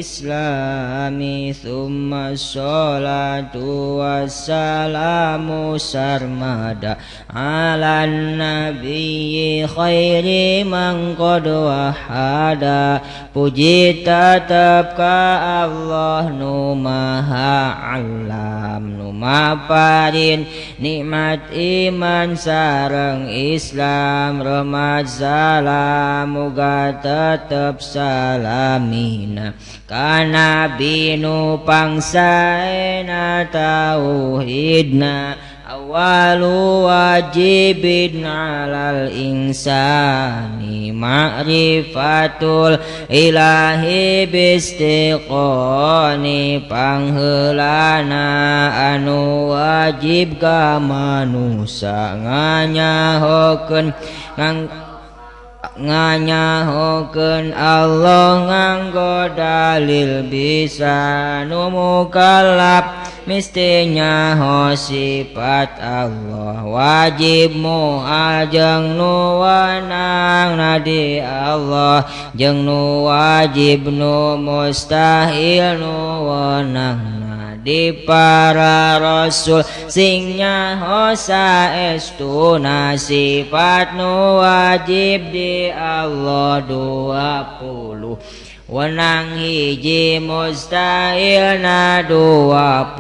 islami thumma sholatu wassalamu sarmada ala nabiyyi khairi man qad wahada. Puji tetap ka Allah nu maha alam nu maparin nikmat iman sareng Islam rahmat salam muga tetep salamina ka nabi nu pangsaena tauhidna awalu wajibin alal insani ma'rifatul ilahi bistiqoni pangheulana anu wajib ka manusa nganyahokeun Allah nganggo dalil bisa nu mukallaf mistinya ho sifat Allah wajib mu'al jeung nu wanang nadi Allah jeung nu wajib nu mustahil nu wanang di para rasul sing nyaho saestuna sifat nu wajib di Allah 20 wenang hiji mustahilna 20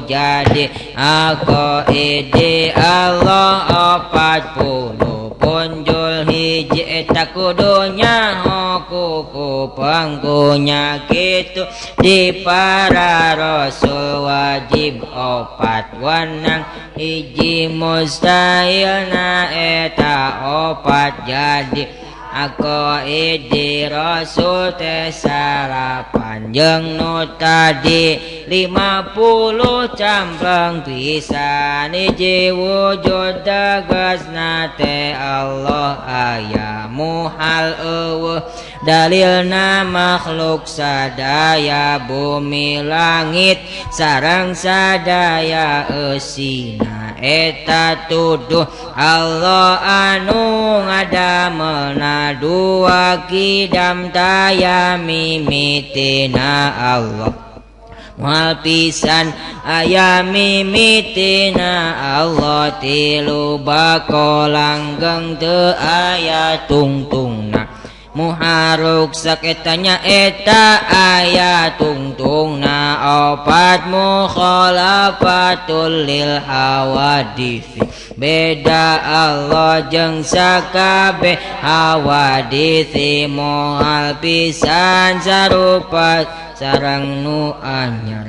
jadi aqaidi Allah 40 punjul hiji eta kudunya kuku pangkunya kitu di para rasul wajib 4 wenang hiji mustahilna eta 4 jadi aqaidi rasul teh salapan jeung nu tadi 50 campleng pisan hiji wujud tegasna teh Allah aya muhal eueuh dalilna makhluk sadaya bumi langit sareng sadaya eusina eta tuduh Allah anu ngadamelna dua kidam taya mimitina Allah mual pisan aya mimitina Allah tilu bako langgeng teu aya tungtungna muharuk saketanya eta aya tungtungna 4 mukhalafatul lil hawadits beda Allah jeung sakabeh hawadits moal pisan sarupa sareng nu anyar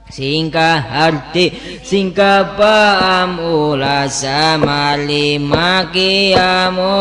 singkah arti singkah paham ulah sama lima kiamu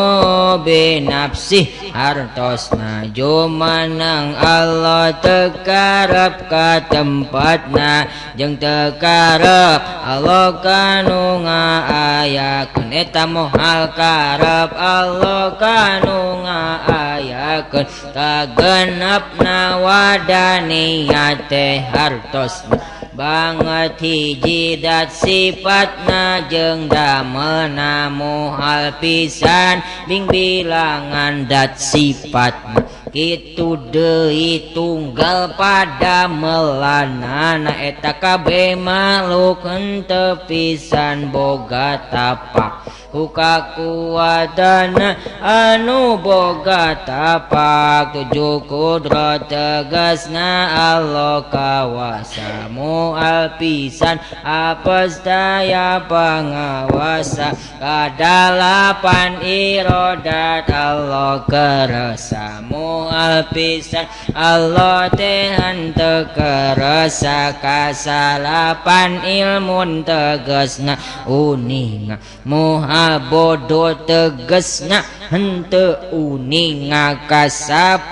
binafsih hartosna jumanang Allah tekarep ka tempatna jeung tekarep Allah kanu ngaayakeun eta moal karep Allah kanu ngaayakeun kagenepna wadaniyat teh hartosna banget hiji dat sifatna jeung damelna muhal pisan bing bilangan dat sifatna kitu deui tunggal pada melanana eta kabeh makhluk henteu pisan boga tapak kukakuatana anu boga tapak tujuh kudrat tegasna Allah kawasa mual pisan apes daya pangawasa kadalapan irodat Allah kerasa mual pisan Allah teh henteu kerasa kasalapan ilmun tegasna uninga mual bodoh tegesna henteu uninga ka 10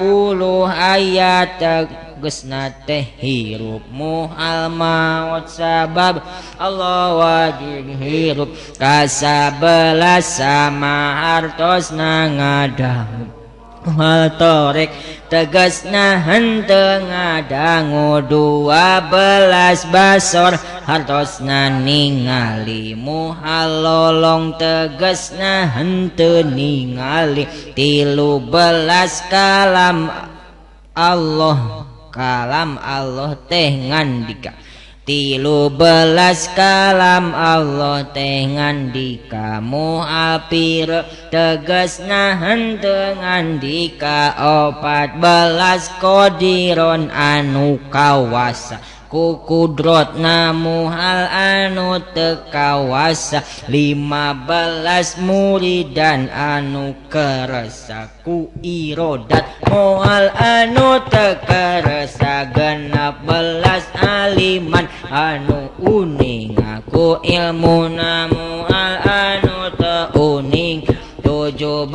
ayat tegesna teh hirup muhal maut sabab Allah wajib hirup ka 11 sama hartosna ngadang muhal torek tegasna henteu ngadangu 12 basor hartosna ningali muhal lolong tegasna henteu ningali 13 kalam Allah kalam Allah teh ngandika 13 kalam Allah teh ngandika moal pire tegasna henteu ngandika 14 qadiron anu kawasa ku kudrotna muhal anu teu kawasa 15 muridan anu keresa ku irodat muhal anu teu keresa 16 aliman anu uning aku ilmuna muhal anu teu uning 17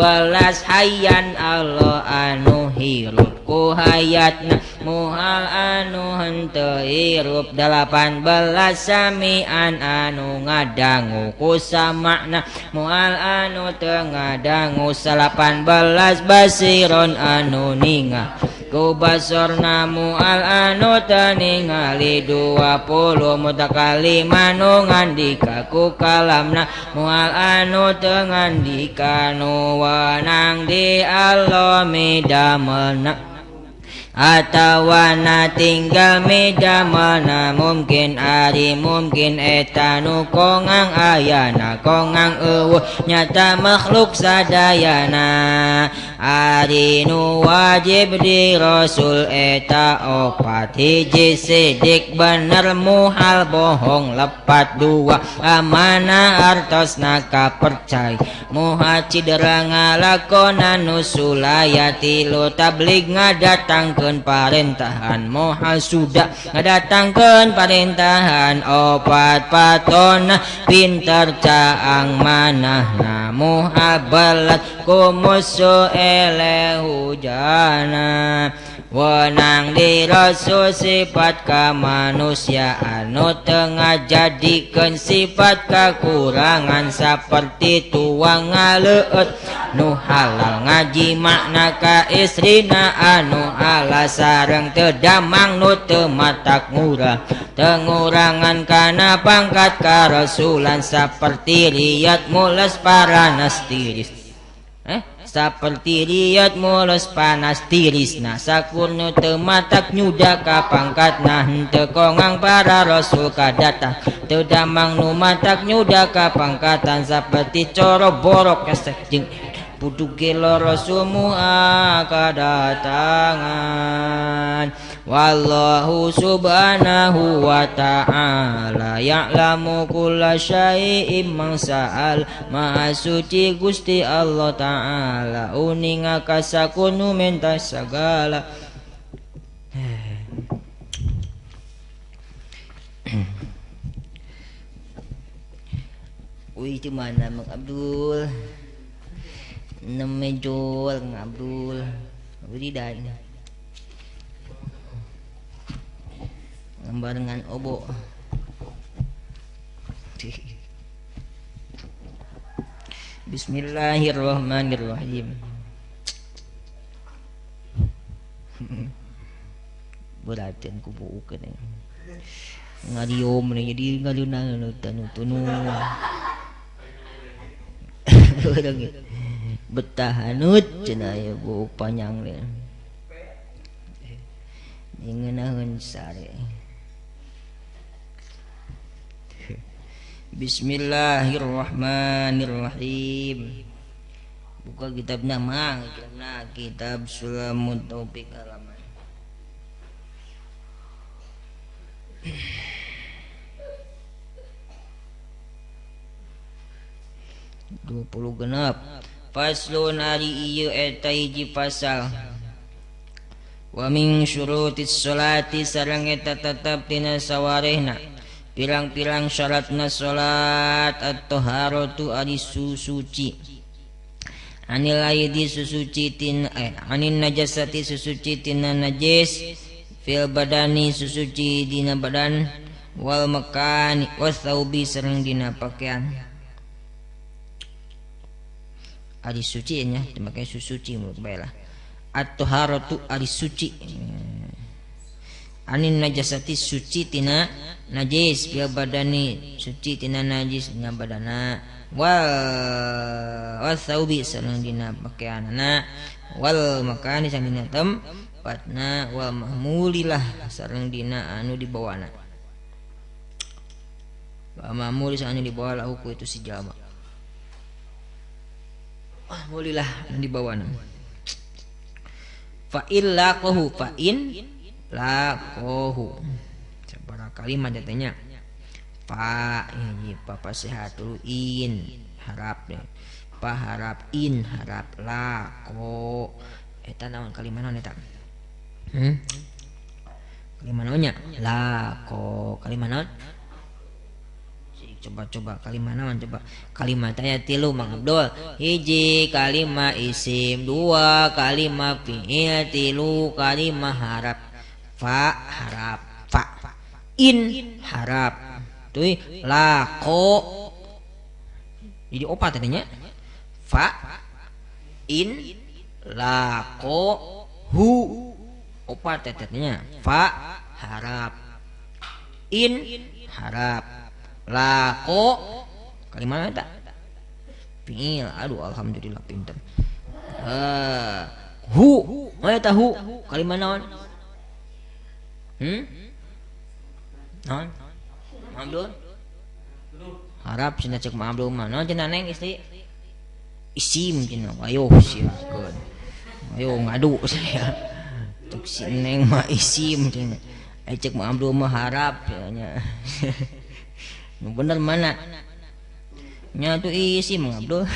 hayyan Allah anu hirup ku hayatna muhal anu henteu hirup 18 samian anu ngadangu ku samakna muhal anu teu ngadangu 18 basiron anu ninga ku basorna muhal anu teu ningali 20 mutakalima nu ngandika ku kalamna muhal anu teu ngandika nu wenang di Allah midamelna atawana tinggal midamelna mungkin ari mungkin eta nu kongang ayana kongang eueuh nyata makhluk sadayana ari nu wajib di rasul eta opat hiji sidik bener muhal bohong lepat 2 amanah artosna kapercay muha cidera ngalakonan nu sulaya 3 tablig ngadatangkeun parentahan moha sudah ngadatangkeun parentahan 4 patona pinter caang manahna moha balat ku musuh ele hujana wenang di rasul sifat kamanusiaan nu tengah jadikeun sifat kakurangan saperti tuang ngaleut nu halal ngaji makna ka istrina anu halal sareng teu damang nu teu matak ngurah tengurangan kana pangkat karasulan saperti riyat mules paranas tiris saperti riyat mules panas tirisna sakurnu teu matak nyuda ka pangkatna henteu kongang para rasul kadatang teu damang nu matak nyuda ka pangkatan saperti coro borok kesek jeung puduk gelo rasul muha kadatangan wallahu subhanahu wa ta'ala ya'lamu kulla syai'im mangsa'al maha suci Gusti Allah ta'ala uning akasakunu minta segala Wih itu mana Mang Abdul Nemejol Mang Abdul Abdul dan barengan obo Bismillahirrahmanirrahim beratan ku buukeun ngadiom nih jadi ngalunang tanu betahanut cenah ya bu panjang le ingeunaheun sare Bismillahirrahmanirrahim buka kitab nama kitab Sulamut Taufik halaman 20 genap faslun ari ieu eta hiji pasal wa min syurutis sholati sareng eta tetep tina sawarehna pirang-pirang syaratna salat at-taharatu ari susuci anil aidi susuci tin anin najasati susuci tina najis fil badani susuci dina badan wal makani wasaubi sareng dina pakaian ari suci nya dipakai susuci menurut baelah at-taharatu ari suci anin najasati suci tina najis fil badani suci tina najis dina badana wasaubi sareng dina pakaianna wal makani sareng dina patna wal mahmulilah sareng dina anu dibawana. Wa mahmuli anu dibawa lahu ku itu si jalma. Mahmulilah anu dibawana. Fa illa qahu fa in laqahu. Sabaraha kalimat tanya. Fa ini papa sehat dulu in harap deh. Pa harap in harap laqo. Eta naon kalimat naon eta? Kalimat naonnya? Laqo. Kalimat naon? Coba kalimat naon coba. Kalimat aya 3 Mang Abdul. Hiji kalimat isim, 2 kalimat fi'il, 3 kalimat harap. Fa harap fa. In harap. Tuh laqo. Jadi opat tadinya. Fa in laqo hu. Opat tetenya. Fa harap. In harap. Laqo kalimat eta. Fi'il. Aduh alhamdulillah pinter. Hu. Eta hu kalimat naon? Naon? Abdul? Harap cenah cek Mang Abdul mah. Naon cenah Neng istri? Isim cenah. Ayo siapkeun. Ayo ngadu saya. Cek si Neng mah isim cenah. Cek Mang Abdul mah harap cenah. Bener mana? Nya tuh isim Mang Abdul.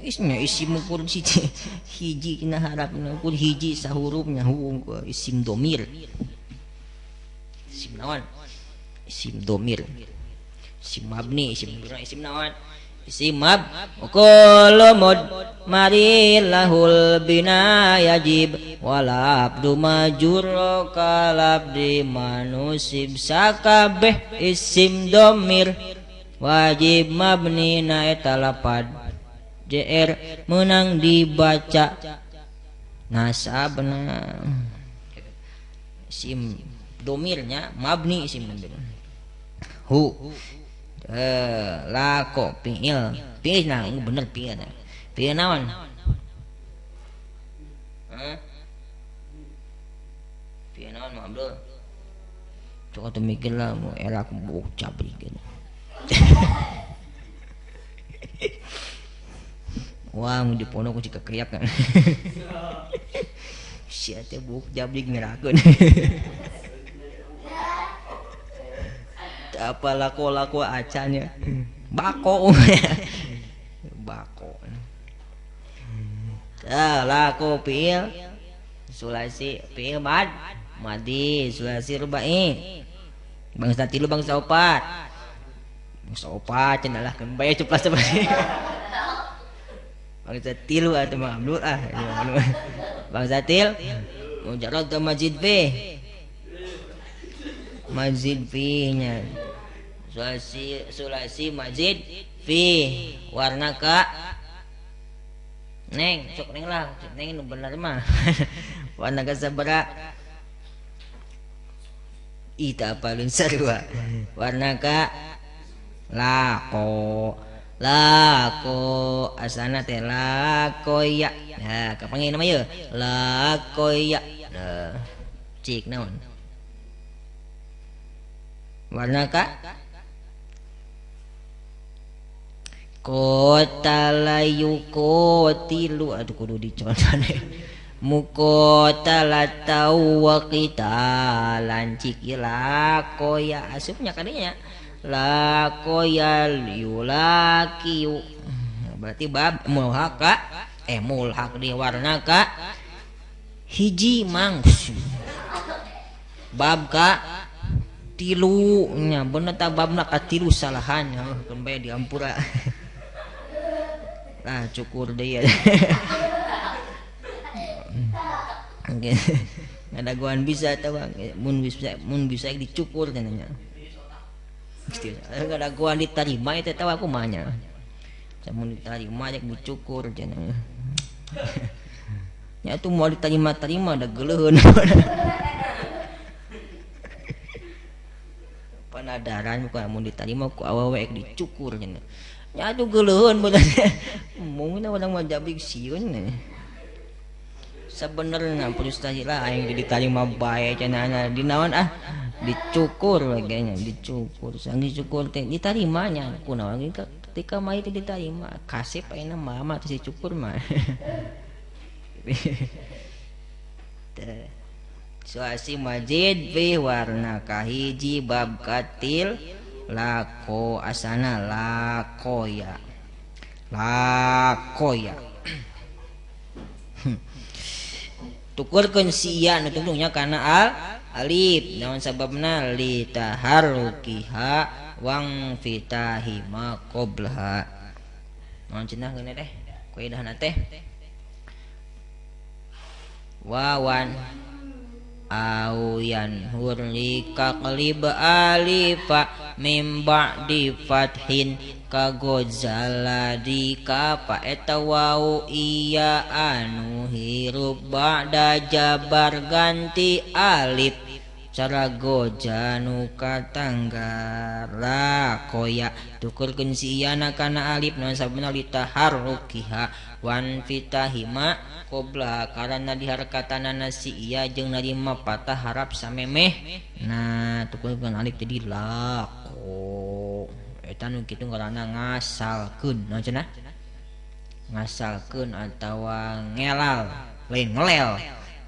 Isnya isim ukur hiji cenah harap ukur hiji sahurufnya hu isim domir. Isim naon? Isim domir. Isim mabni, isim naon? Isim mab. Kullu marilahul bina yajib walabdu majur kalabdi manusib sakabeh isim domir wajib mabni na eta lapad JR menang dibaca nasabna. Isim domirnya mabni isim domir. Hu laqo fi'il nah bener fi'il. Fi'il naon? Fi'il naon Mang Abdul? Coba tuh mikir lah mau era aku mau cabri gitu. Wah mau dipono ku cika kriak kan. Sia teh buk jabrik ngerakeun. Apa lako acanya bako. Bako. Lako fi'il sulasi fi'il madi sulasi rubai. Bangsa 3 bangsa 4. Bangsa 4 cenah lah kan bae ceplas seperti. Bangsa 3 atuh Mang Abdul Bangsa 3 mujarrad majid fi. Majid fi nya. Sulasi majid fi warna ka Neng sok Neng lah Neng nu bener mah. Warna ka sabaraha? Ita apalun sarua. Warna ka laqo asana teh laqoya. Nah kapanggih nama ye laqoya. Nah cik naon? Warna ka kotalayu tilu. Aduh kudu dicontoh mukotalatau wa qitalan cik laqoya asupnya kadinya laqoya yulakiyu. Berarti bab mulhaq di warna ka hiji Mang. Bab ka tilu nya bener ta babna ka tilu salahan kan bae diampura. Nah cukur deui. Ngadaguan bisa tah Bang mun bisa dicukur cenah. Ngadaguan diterima eta tah aku mah nya. Mun diterima jak dicukur cenah. Nya tuh mau diterima da geuleun. Panadaran bukan mun diterima ku awewe dicukur cenah. Nya tuh geuleun bener. Mungkin orang mah jabik sieun. sebenarnya frustasi lah aing diterima bae cenah dinaon dicukur kayaknya dicukur sang dicukur teh ditarimanya kunaon ketika mah itu diterima kasih ayeuna mama teh dicukur mah Suasi Majid fi warna kahiji bab katil lako asana lakoya tukurkeun si iya nu tungtungnya kana alif naon sababna li taharrukiha wang fitahi ma qablaha naon cenah geuna teh kaidahna teh wawan auyan hurli kaqlib alifa mim ba'di fathin kagozala di kapa eta wau iya anu hirup ba'da jabar ganti alif cara goja nu katanggara koya tukurkeun si iyana kana alif naon sababna litaharrukiha wan fitahima qabla karana diharakatanana si iya jeung narima patah harap samemeh nah tukurkeun alif jadi lako eta nu kitu ngaranna ngasalkeun naon cenah ngasalkeun atawa ngelal lain ngelel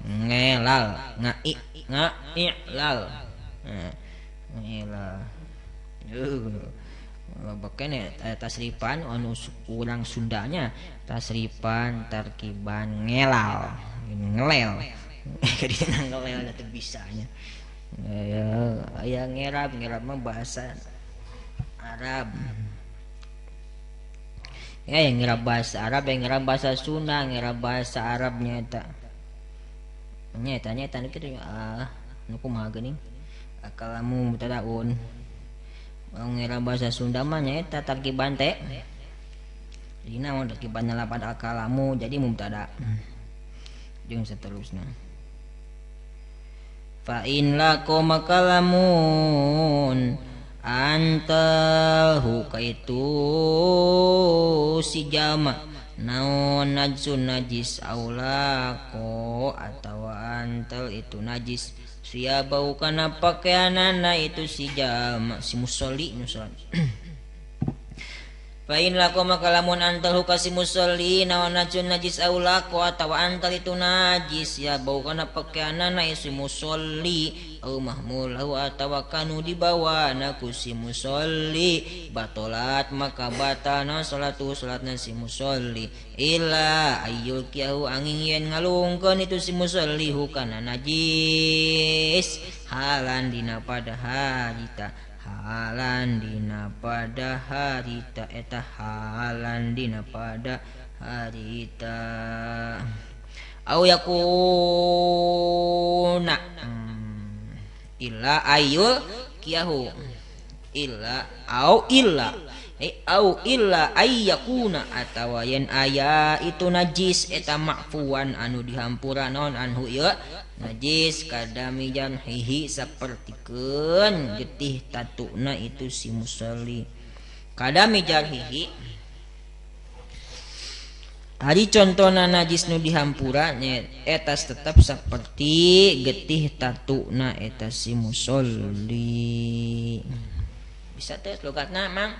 ngelal nga'ilal ngelal bakene tasrifan anu urang Sundanya tasrifan tarkiban ngelal ngelel jadi ngelel teh bisanya aya ngerab mah bahasa Arab ya yang ngerab bahasa Arab yang ngerab bahasa Sunda ngerab bahasa Arabnya eta nyata kitu nu kumaha geuning akalamu mutadaun ngerab bahasa Sunda mah nyaeta tarkiban teh dina mun tarkiban lapan akalamu jadi mubtada jeung saterusna fa in lakum kalamun antahu kaitu si jama naon najsun najis aulako atau antal itu najis siabau kana pakaianana itu si jama si musolli nusan fa in lakum kalamun antal hukasi musolli naon najsun najis aulako atau antal itu najis ya bau kana pakaianana si musolli au mahmulahu atawa kanu dibawana ku si musolli batolat maka batana salatna si musolli illa ayyul kiahu angin yen ngalungkeun itu si musolli hukana najis halan dina pada harita halan dina pada harita eta halan dina pada harita au yakuna illa ayul kiahu illa au illa ayyakuna atawa yen aya itu najis eta makfuan anu dihampura naon anhu ieu najis kadami janhihi sapertikeun getih tatuna itu si musolli kadami janhihi hari contohna najis nu dihampura etas tetap seperti getih tatuna eta si musolli bisa teh logatna mang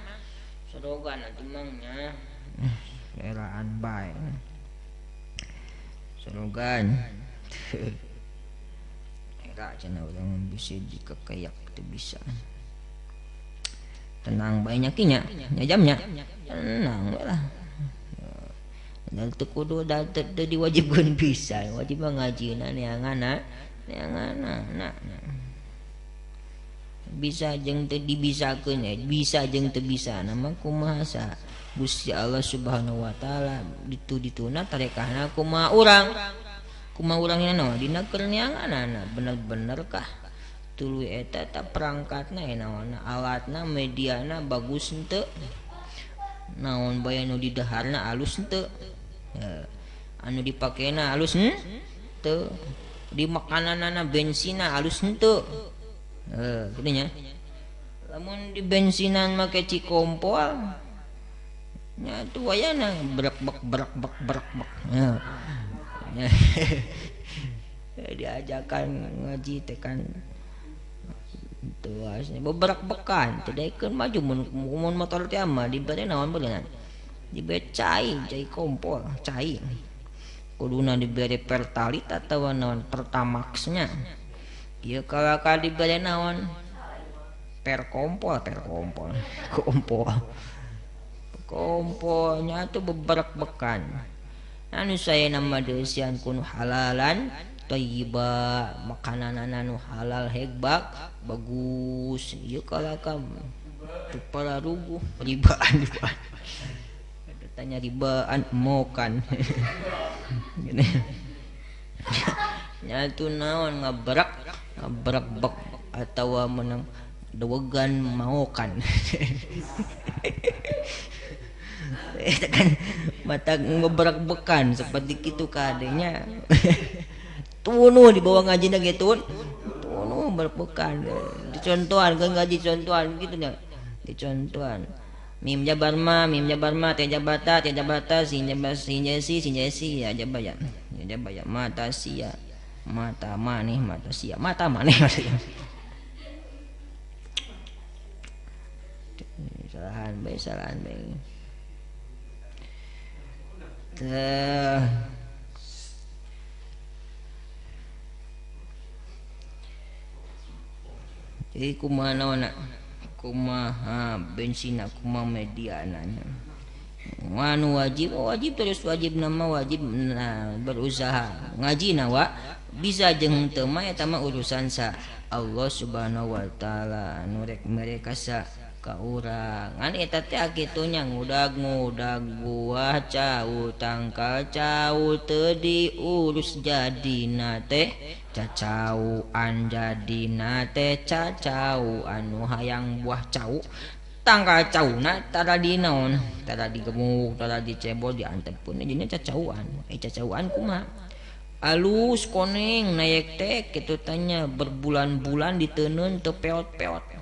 sorogan atuh mangnya eraan bae sorogan era cenah urang bisa dikekayak teu bisa tenang bae nya kinya nya jamnya tenang we lah dan teu kudu da teu diwajibkeun bisa wajib ngajina neanganna bisa jeung teu dibisakeun bisa jeung teu bisa nama kumaha sa Gusti Allah Subhanahu wa taala dituna tarekahna kumaha urang naon dina keur neanganna bener-bener kah tuluy eta ta perangkatna naon alatna mediana bagus henteu naon bae nu di daharna alus henteu anu dipakena alus teu di makananana bensina alus henteu kitu nya lamun di bensinan make cikompol nya tu wayana berak bak diajakan ngaji tekan tuas beberak bekan tedekeun maju mun motor teh mah dibere naon beuleunan dibere cai kompor cai kuduna dibere pertalit atawa naon pertamaxnya ieu kalau dibere naon kompolnya tuh beberak bekan anu saya nama deusian kun halalan thayyiba makanan anu halal hegbak bagus ieu kalakam para ruguh ribaan tanya ribaan mokan gini nyatu naon ngabrak bek atawa menang dewegan maokan kan mata ngebrak bekan seperti itu kadenya tunu di bawah ngaji na gitu tunu berpekan dicontohan kan ngaji contohan gitu nya dicontohan mim jabar ma teh jabata sin jesi ya jabaya mata sia mata maneh mata sia mata maneh maksudnya salahan bae jadi kumaha bensina kumaha mediananya nganu wajib terus wajib nama wajib berusaha ngaji nawa bisa jeung teu mah eta mah urusan sa Allah Subhanahu wa taala anu rek mereka sa ka urang ngan eta teh akitunya ngudag buah cau tangkal cau teu diurus jadina teh cacauan jadina teh cacau anu hayang buah cau tangkal cauna tada di naon tada digemuk tada dicebol diantepkeun jadinya cacauan cacauan kumaha alus koneng naik teh kitu tanya berbulan-bulan diteuneun teu peot-peot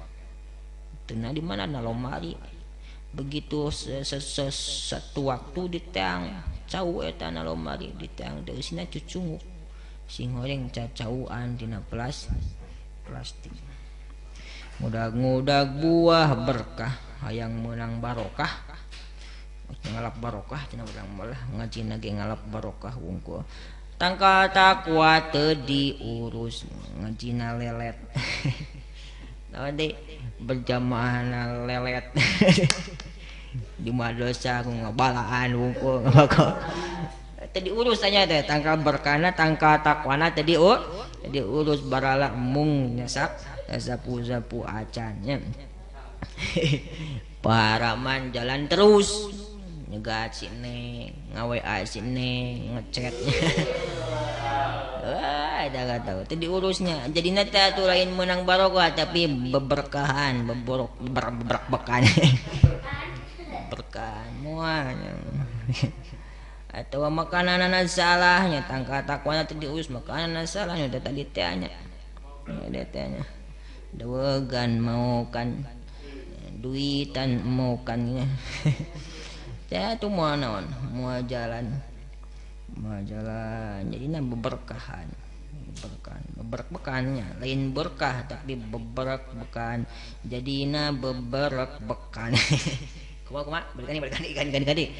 tena di mana na lomari begitu satu waktu diteang cau eta na lomari diteang deusina cucunguk sing goreng cacauan dina plastik ngudag buah berkah hayang meunang barokah ngalap barokah cenah urang malah ngaji ge ngalap barokah wungkul tangka takwa teu diurus ngajina lelet tadi berjamaah lelet di madosa aku ngabalaan wungkul tadi urus aja teh tangka berkana tangka takwana tadi urus barala mung nyasak sapu-sapu acannya paraman jalan terus nyegat sini ngawe sini ngechat ada tahu tadi urusnya jadi nanti tuh lain menang barokah tapi beberkahan bekan berkahan muanya atau makanan salahnya tangka takwana tadi urus makanan salahnya udah tadi tehnya ada tehnya dewegan mau kan duitan mau kannya saya tuh mau naon mau jalan jadi beberkahan bekannya lain berkah tapi beberak bekan jadina beberak bekan kuma berkani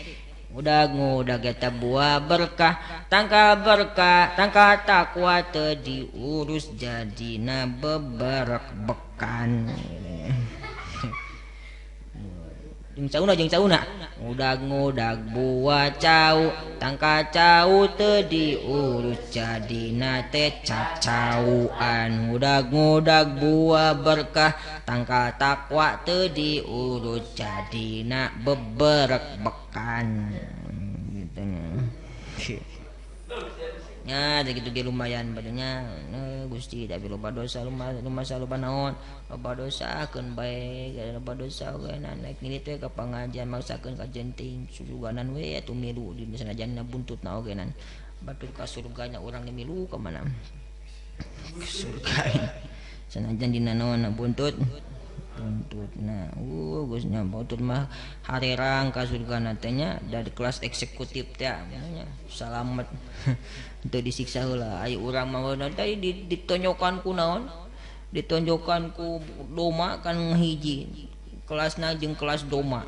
udah kita buah berkah tangka takwa teu diurus jadina beberak bekan jeung cauna ngudag buah cau tangka cau teu diurus jadina teh cacauan ngudag buah berkah tangka takwa teu diurus jadina beberek bekan gitu nya gitu ge lumayan badannya Gusti tapi loba dosa loba naon loba dosa keun bae loba dosa we naik ngirit we ka pangajian maksakeun ka jenting sujuganan we atuh milu di sanajan buntutna oge nan batur ka surganya urang milu ka mana surga sanajan dina naon buntut tuntutna geus nya batur mah harerang ka surgana teh nya dari kelas eksekutif teh nya salamet teu disiksa heula aya urang mah tadi ditonjokan ku naon ditonjokan ku doma kan hiji kelasna jeung kelas doma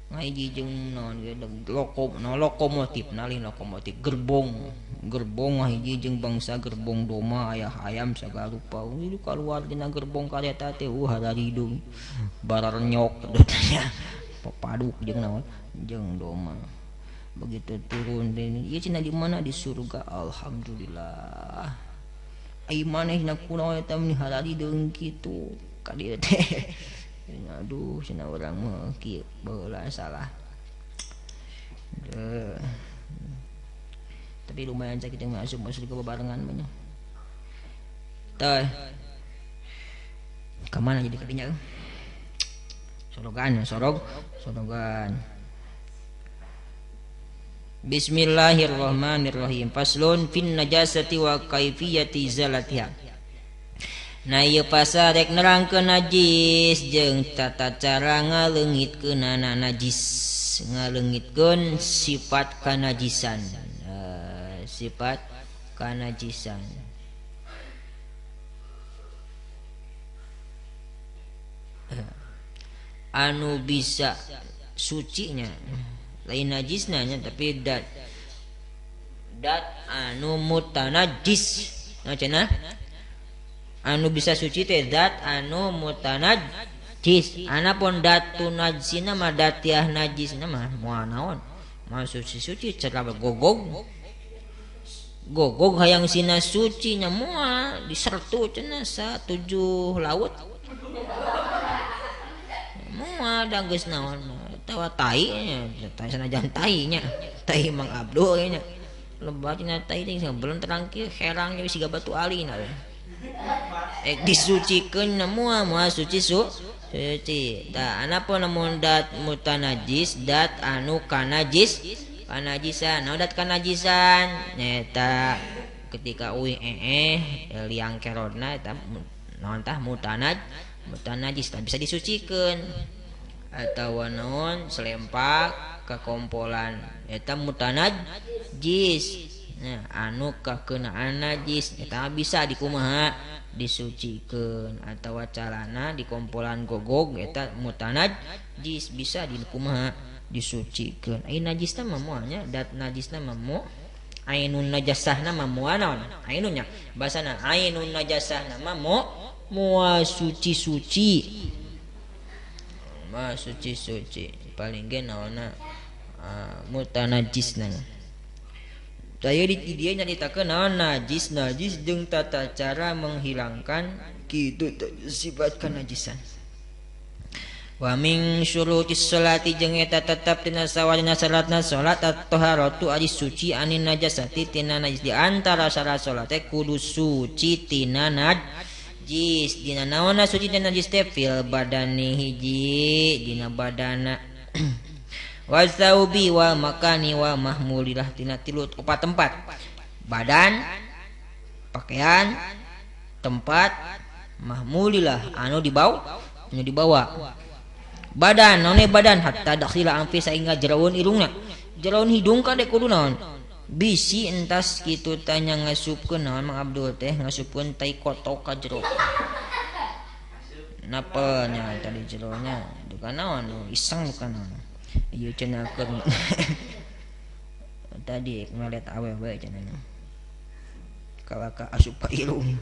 ngahiji jeung naon lokomotif nalih lokomotif gerbong ngahiji jeung bangsa gerbong doma aya hayam sagala rupa itu kaluar dina gerbong kareta teh hadaridung bararnyok tanya papaduk jeung naon jeung doma begitu turun dan ieu cenah di mana di surga alhamdulillah ai manehna kunaon eta mun hadaridung kitu ka dieu teh aduh cenah urang mah kieu baheula salah tapi lumayan sakit yang masuk ke bebarengan banyak teh kemana jadi kadinya sorogan Bismillahirrahmanirrahim faslun fin najasati wa kaifiyati zalatiha. Nah ieu pasal rek nerangkeun najis jeung tata cara ngaleungitkeunana najis ngaleungitkeun sifat kanajisan sifat kanajisan anu bisa sucinya lain najisna nya tapi dat anu mutanajis cenah anu bisa suci teh dat anu mutanajis anapun datu najisina mah datiah najisina mah moal naon moal suci cara gogog hayang sina suci nya moal disertu cenah sa 7 laut moal da geus naon tawa tai nya tai sanajan tai nya tai Mang Abdul nya lebat cenah tai teh belum terang kieu herang nya siga batu alina disucikeun moal suci suci da anapun namun dat mutanajis dat anu kanajisan dat kanajisan nyata ketika uih liang kerodna eta naon tah mutanajis tak bisa disucikeun atawa naon selempak kakompolan eta mutanajis nah anu kakeunaan najis eta bisa dikumaha disucikeun atawa calana di kompolan gogog eta mutanajis bisa dikumaha disucikeun ai najisna mah moalnya dat najisna mah mo ainun najasahna mah moal naon ainunnya basana ainun najasahna mah moal suci mah suci paling ge naonna mutanajisna daya di dia nyaritakeun naon najis jeung tata cara menghilangkan kitu sifat kanajisan. Wa min syurutis sholati jeung eta tetep tina sawarina salatna salat at-taharatu ari suci anin najasati tina najis di antara syarat salat teh kudu suci tina najis dina naonna suci tina najis teh fil badani hiji dina badana wasaubi wa makani wa mahmulilah tina tilu opat tempat badan pakaian tempat mahmulilah anu dibawa badan naon badan hatta dakhila anfi saingga jeraun irungna jeraun hidung ka dek kudu naon bisi entas kitu tanya ngasupkeun naon Mang Abdul teh ngasupkeun tai kotok ka jero napanya tadi jeronya bukan naon iseng bukan naon ieu cenah keur tadi ngalet awewe cenah kalaka asup ka irung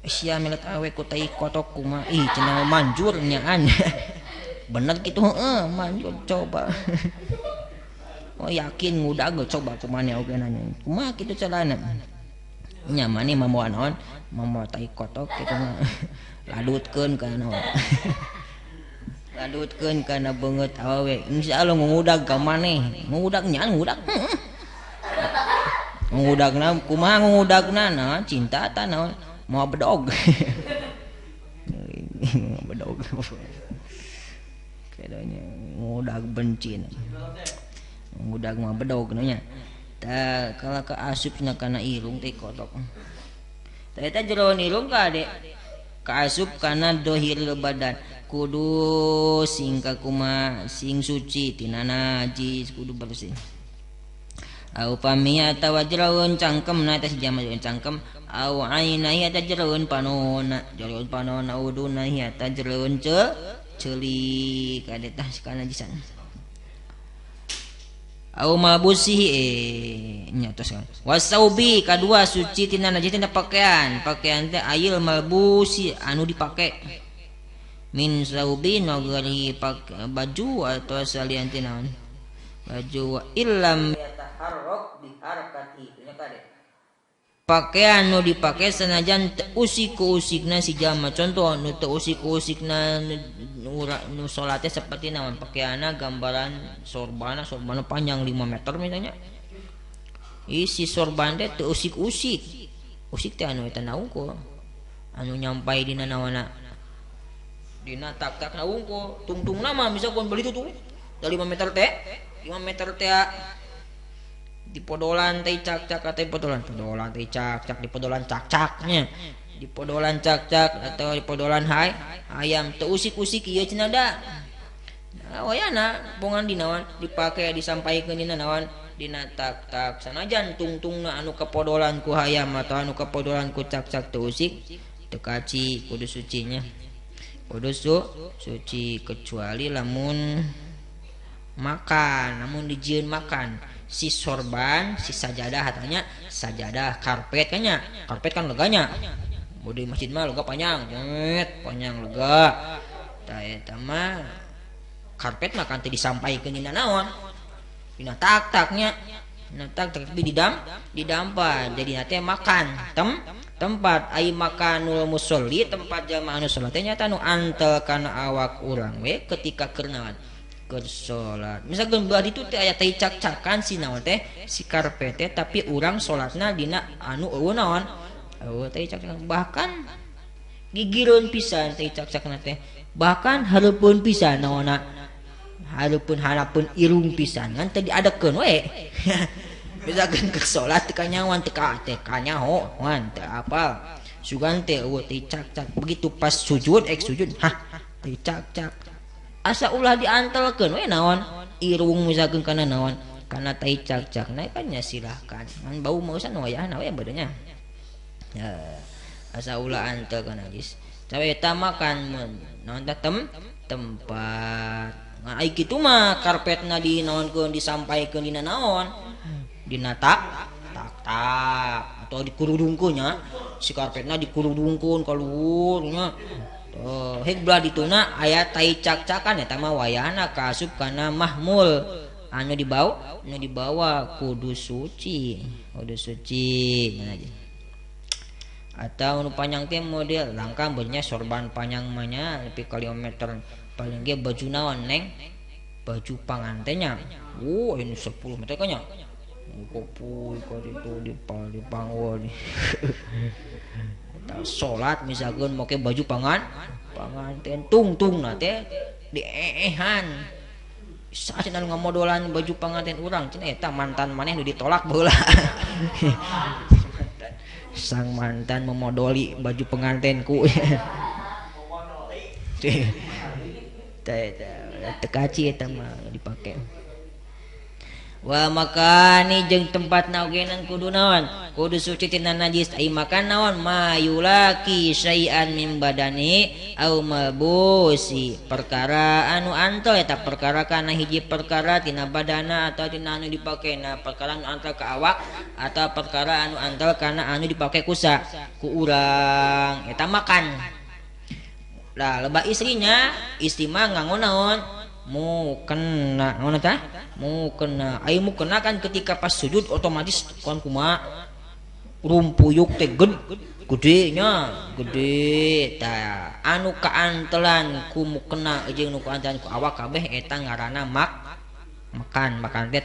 sia melet awe ku tai kotok kumaha ih cenah manjur nyaan bener kitu heueuh manjur coba oh yakin ngudag coba kumaha oge nanya kumaha kitu carana nya mani mamoa naon mamoa tai kotok kitu mah ladutkeun kana naon ladutkeun kana beungeut awewe insyaallah ngudag ka maneh ngudag nyaan ngudag ngudagna kumaha ngudagna nah cinta ta naon moal bedog bedog kadanya ngudag benci ngudag mah bedog nya tah kala ka asupna kana irung teh kodok tah eta jeroan irung ka kaasup kana dohiril badan kudu sing kakuma sing suci tina najis kudu bersih. Au pamiya tawajraun cangkem na tas jama cangkem au ainahi tajraun panona jaraun panona udunahi tajraun ceuli kade tah kana najisan. Au malbusihi nya tos kan wasaubi kadua suci tina najis tina pakaian teh ail malbusi anu dipake min saubi nagari baju atau salian tina baju illam yataharrak bi harakati nya kade pakaian nu dipake sanajan usik-usikna si jama contoh nu teu usik-usikna nu salate seperti naon pakaianna gambaran sorbana panjang 5 meter misalnya isi sorban teh teu usik teh anu eta naungkul anu nyampai dina nawana dina tak naungkul tungtungna mah misalkan beli tuh dari 5 meter teh di podolan teh cak-cak atau podolan teh cak-cak di podolan cak-caknya di podolan cak-cak atau di podolan ayam teu usik-usik ieu cenah da wayana pongan dinawan dipake disampaikeun dina nawan dina tak-tak sanajan tungtungna anu kapodolan ku hayam atau anu kapodolan ku cak-cak teu usik teu kaci kudu sucinya kudu suci kecuali lamun makan namun dijieun makan si sorban si sajadah hatanya sajadah karpet kanya karpet kan leganya di masjid mah lega panjang lega tah eta mah karpet mah kan teu disampaikeun dina naon dina tak-taknya dina tak-tak tapi didampa jadi teh makan tempat ai makanul musolli tempat jamaah anu salat teh nyata nu antel kana awak urang we ketika keur naon keur salat misalkan belah ditu teh aya teh cak-cakan si naon teh si karpet teh tapi urang salatna dina anu eueuh naon teh cak-cakan bahkan gigireun pisan teh cak-cakna teh bahkan hareupeun pisan naonna hareupeun harapeun irung pisan ngan teh diadekeun we misalkan keur salat teu kanyawan teu kanyaho wan teu apal sugan teh eueuh teh cak-cak begitu pas sujud teh cak-cak asa ulah diantelkeun we naon irung misalkan kana naon kana tai cak-cak na kan nya silahkan ngan bau mausan wayahna we badanya ya asa ulah antel kana najis cawe eta makan naon teh tempat nah ai kitu mah karpetna di naonkeun disampaikeun dina naon dina tak atau dikurudungkeun nya si karpetna dikurudungkeun kaluhur nya hek belah dituna aya tai cak-cakan eta mah wayahna kaasup kana mahmul anu dibawa kudu suci atau nu panjang teh model langkah beurnya sorban panjang mahnya lebih kali 5 meter paling ge baju naon neng baju pangantenya ini 10 meter kanya kopuy ka ditu di pangwo salat misalkan make baju panganten tungtungna teh dieehan saat cenah ngamodolan baju panganten urang cenah eta mantan maneh nu ditolak baheula sang mantan memodoli baju pengantenku teu kaci eta mah dipake wa makani jeung tempat naogenan kudu naon kudu suci tina najis ai makan naon mayulaki syai'an min badani au mabusi perkara anu antel eta perkara kana hiji perkara tina badana atau tina anu dipakena perkara anu antel ka awak atau perkara anu antel kana anu dipake ku urang eta makan lah lebah istrinya istri mah nganggo naon mukena naon tah mukena ai mukena kan ketika pas sujud otomatis kon kumaha rumpuyuk teh gede tah anu kaantelan ku mukena jeung nu kaantelan ku awak kabeh eta ngaranna makan teh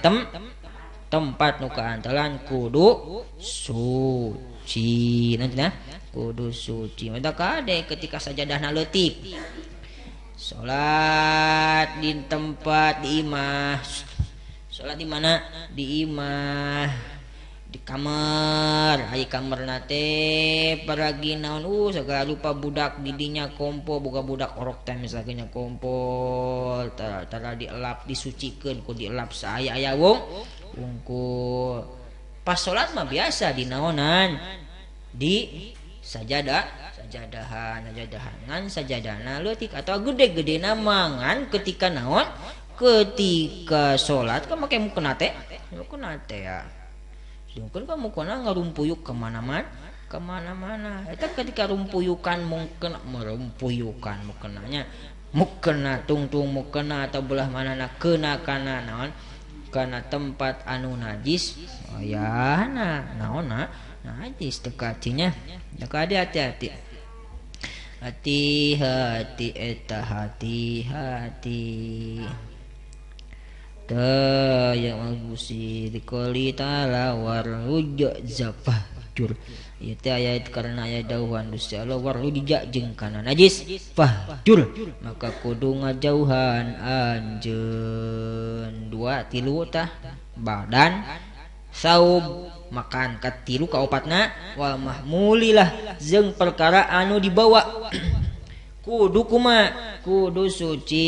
tempat nu kaantelan kudu suci nanti kudu suci mata kade ketika sajadahna leutik salat di tempat di imah salat di mana di imah di kamar ai kamar nate paragi naon segala lupa budak didinya kompo boga budak orok teh misalnya kompo tara dielap disucikeun ku dielap saaya aya wungkul pas salat mah biasa di naonan di sajadahan ngan sajadahna leutik atau gede-gede namangan ketika naon ketika salat kan make mukena teh ya mungkin kamu kena ngarumpuyuk kemana-mana itu ketika rumpuyukan mungkin merumpuyukan mukena tungtung mukena atau belah mana nak kena kana naon kana tempat anu najis ya naon najis dekatinya jaka hati-hati eta hati-hati yang magusi dikoli ta'ala warluja zafahjur ieu teh ayat karena aya dauhan Gusti Allah warluja jeung kana najis fahjur maka kudu ngajauhan anjeun 2 3 tah badan saub makan katilu kaopatna wa mahmulilah jeung perkara anu dibawa kudu kudu suci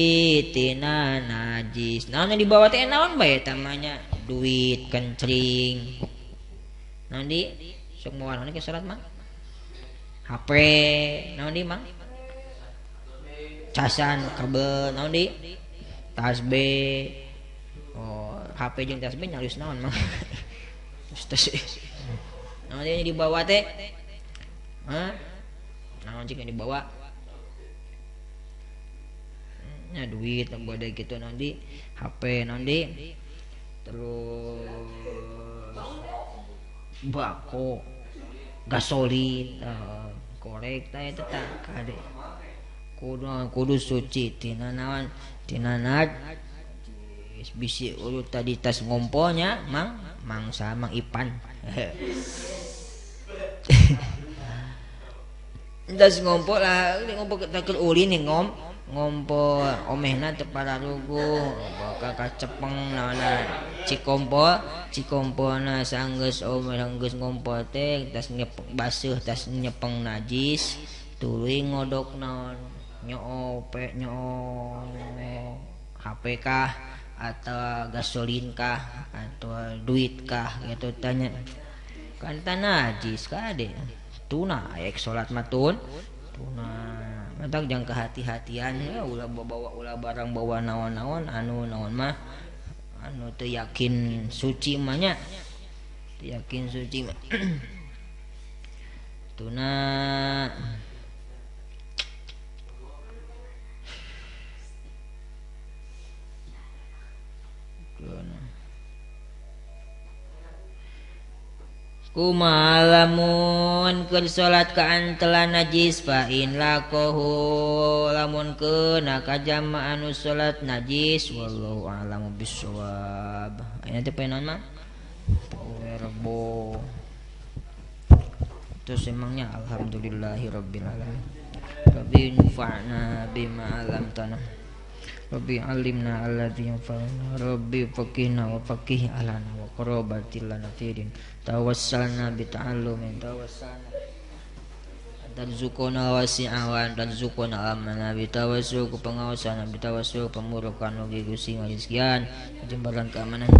tina najis naon dibawa teh naon bae tamanya duit kencring naon di sok moal ke salat mah HP naon di mang casan kabel naon di tasbih HP jeung tasbih nyalus naon mah naon di dibawa teh naon cing dibawa nya duit bodai gitu nanti HP nanti terus bako gasolin korek teh eta kade kudu suci tina naon tina najis bisi urut tadi tas ngomponya mang Ipan tas ngompo lah ngompo kita keur ulin nih ngompo omehna teu pararugu bakal kacepeng naonna cikompona sanggeus omeh sanggeus ngompo teh tas nyepeng baseuh tas nyepeng najis tuluy ngodok naon nyoo HP kah atau gasolin kah atau duit kah gitu tanya kan najis kade tuna aek salat mah tuna matak jang kehati-hatian ya ulah bawa barang bawa naon-naon anu naon mah anu teu yakin suci mah nya teu yakin suci mah tuna kumalamun keur salat ka antela najis fa in lakohu lamun keuna ka jamaah anu salat najis wallahu a'lamu bissawab aya teh paenaon mah rebo terus emangnya alhamdulillahirabbil alamin rabbi nufa'na bima alamtana rabbi alimna alladzi yanfa'una rabbi faqihna wa faqih alana wa qarabatil lana fidin tawassalna bi ta'allumin tawassalna tarzukuna wasi'awan tarzukuna amana bi tawassul ku pengawasan bi tawassul pemurukan ugi gusi ngaliskian jembaran keamanan